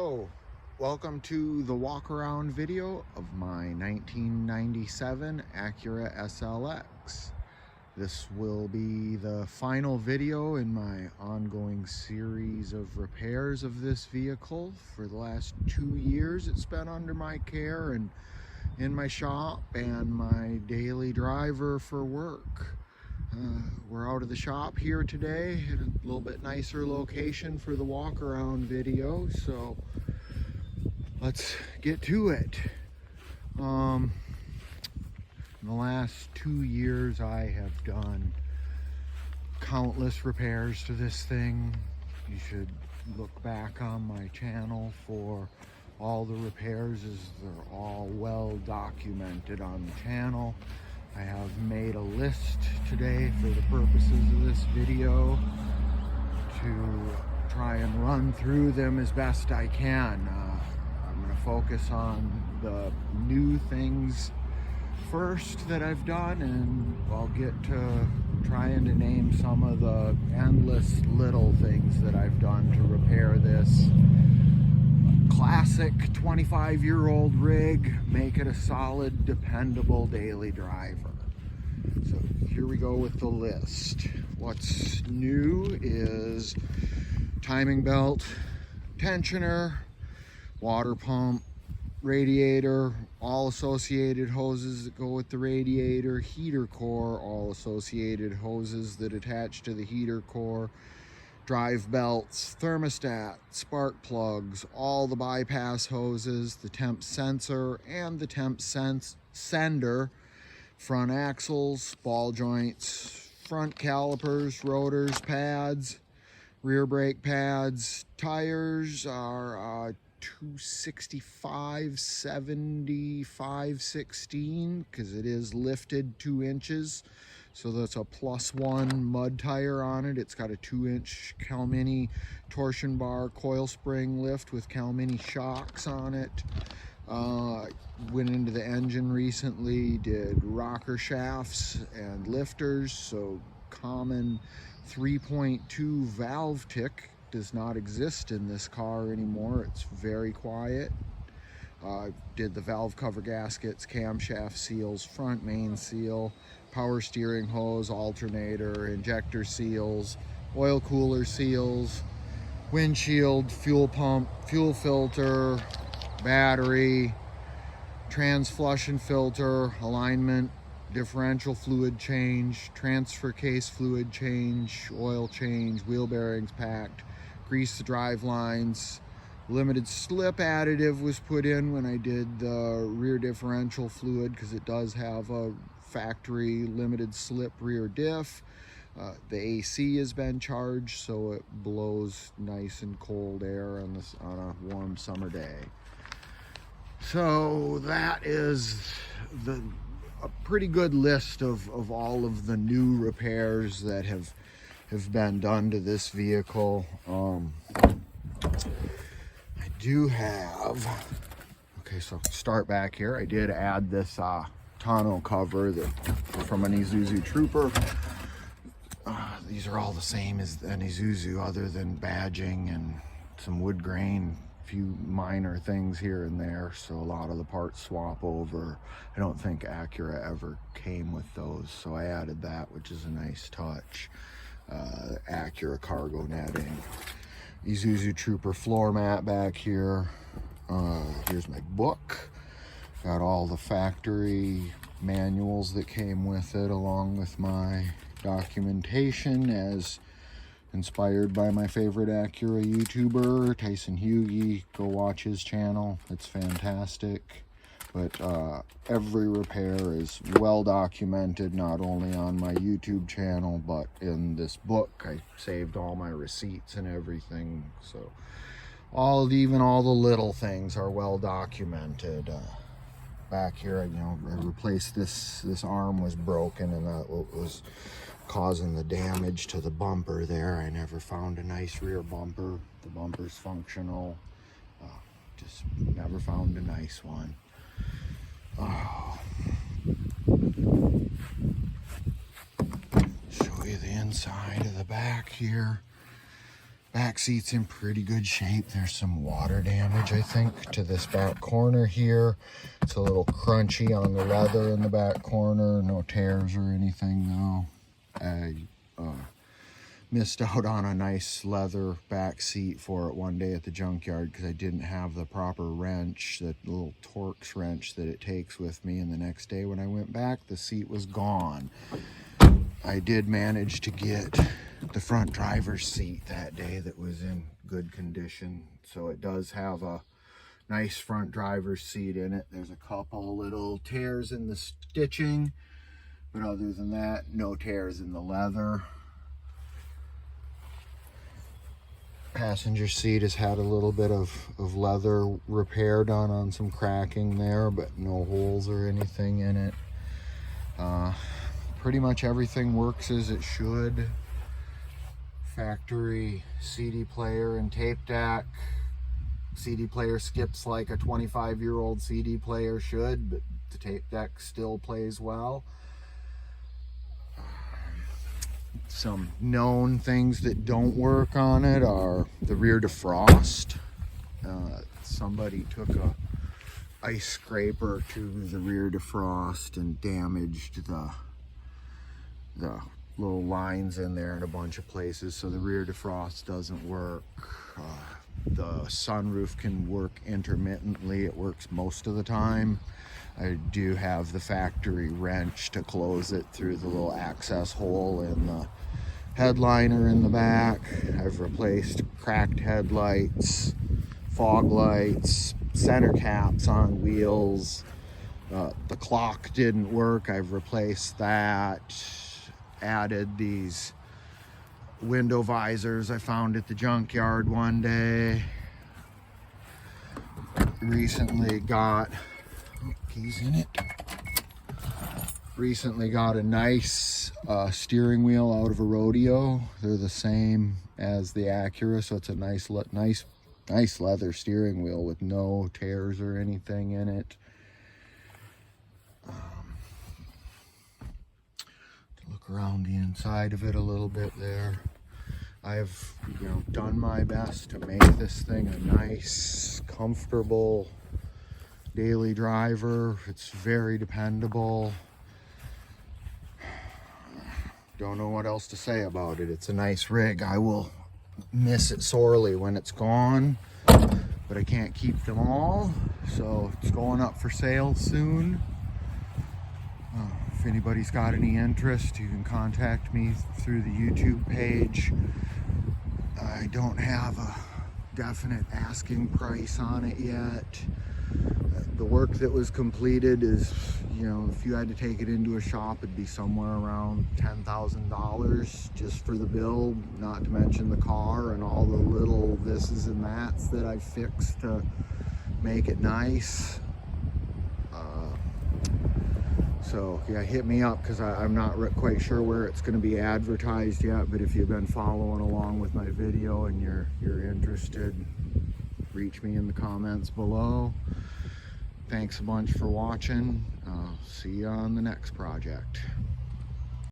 Hello, welcome to the walk around video of my 1997 Acura SLX. This will be the final video in my ongoing series of repairs of this vehicle. For the last 2 years it's been under my care and in my shop and my daily driver for work. We're out of the shop here today in a little bit nicer location for the walk around video, so let's get to it. In the last 2 years I have done countless repairs to this thing. You should look back on my channel for all the repairs, as they're all well documented on the channel. I have made a list today for the purposes of this video to try and run through them as best I can. I'm going to focus on the new things first that I've done, and I'll get to trying to name some of the endless little things that I've done to repair this classic 25-year-old rig, make it a solid, dependable daily driver. So here we go with the list. What's new is timing belt, tensioner, water pump, radiator, all associated hoses that go with the radiator, heater core, all associated hoses that attach to the heater core, drive belts, thermostat, spark plugs, all the bypass hoses, the temp sensor and the temp sender, front axles, ball joints, front calipers, rotors, pads, rear brake pads. Tires are 265 70 516 because it is lifted 2 inches. So that's a +1 mud tire on it. It's got a 2-inch Calmini torsion bar coil spring lift with Calmini shocks on it. Went into the engine recently, did rocker shafts and lifters. So common 3.2 valve tick does not exist in this car anymore. It's very quiet. Did the valve cover gaskets, camshaft seals, front main seal, power steering hose, alternator, injector seals, oil cooler seals, windshield, fuel pump, fuel filter, battery, trans flush and filter, alignment, differential fluid change, transfer case fluid change, oil change, wheel bearings packed, grease the drive lines. Limited slip additive was put in when I did the rear differential fluid because it does have a factory limited slip rear diff. The AC has been charged so it blows nice and cold air on a warm summer day. So that is a pretty good list of all of the new repairs that have been done to this vehicle. I do have, okay, so start back here. I did add this tonneau cover from an Isuzu Trooper. These are all the same as an Isuzu other than badging and some wood grain, few minor things here and there, so a lot of the parts swap over. I don't think Acura ever came with those, so I added that, which is a nice touch. Acura cargo netting, Isuzu Trooper floor mat back here. Here's my book, got all the factory manuals that came with it along with my documentation as inspired by my favorite Acura YouTuber, Tyson Hughie. Go watch his channel, it's fantastic. But every repair is well documented, not only on my YouTube channel, but in this book. I saved all my receipts and everything. So even all the little things are well documented. Back here, I replaced this arm was broken, and that was causing the damage to the bumper there. I never found a nice rear bumper. The bumper's functional, just never found a nice one. Show you the inside of the back here. Back seat's in pretty good shape. There's some water damage, I think, to this back corner here. It's a little crunchy on the leather in the back corner. No tears or anything though. I missed out on a nice leather back seat for it one day at the junkyard because I didn't have the proper wrench, that little Torx wrench that it takes with me, and the next day when I went back, the seat was gone. I did manage to get the front driver's seat that day that was in good condition, so it does have a nice front driver's seat in it. There's a couple little tears in the stitching, but other than that, no tears in the leather. Passenger seat has had a little bit of leather repair done on some cracking there, but no holes or anything in it. Pretty much everything works as it should. Factory CD player and tape deck. CD player skips like a 25-year-old CD player should, but the tape deck still plays well. Some known things that don't work on it are the rear defrost. Somebody took a ice scraper to the rear defrost and damaged the little lines in there in a bunch of places, so the rear defrost doesn't work. The sunroof can work intermittently. It works most of the time. I do have the factory wrench to close it through the little access hole in the headliner in the back. I've replaced cracked headlights, fog lights, center caps on wheels. The clock didn't work. I've replaced that. Added these window visors I found at the junkyard one day. Recently got keys in it. Recently got a nice steering wheel out of a rodeo. They're the same as the Acura, so it's a nice leather steering wheel with no tears or anything in it. Look around the inside of it a little bit there. I've done my best to make this thing a nice, comfortable daily driver. It's very dependable. Don't know what else to say about it. It's a nice rig. I will miss it sorely when it's gone, but I can't keep them all, so it's going up for sale soon. If anybody's got any interest, you can contact me through the YouTube page. I don't have a definite asking price on it yet. The work that was completed is, if you had to take it into a shop, it'd be somewhere around $10,000 just for the build, not to mention the car and all the little thises and that's that I fixed to make it nice. So yeah, hit me up because I'm not quite sure where it's going to be advertised yet, but if you've been following along with my video and you're interested, reach me in the comments below. Thanks a bunch for watching. See you on the next project.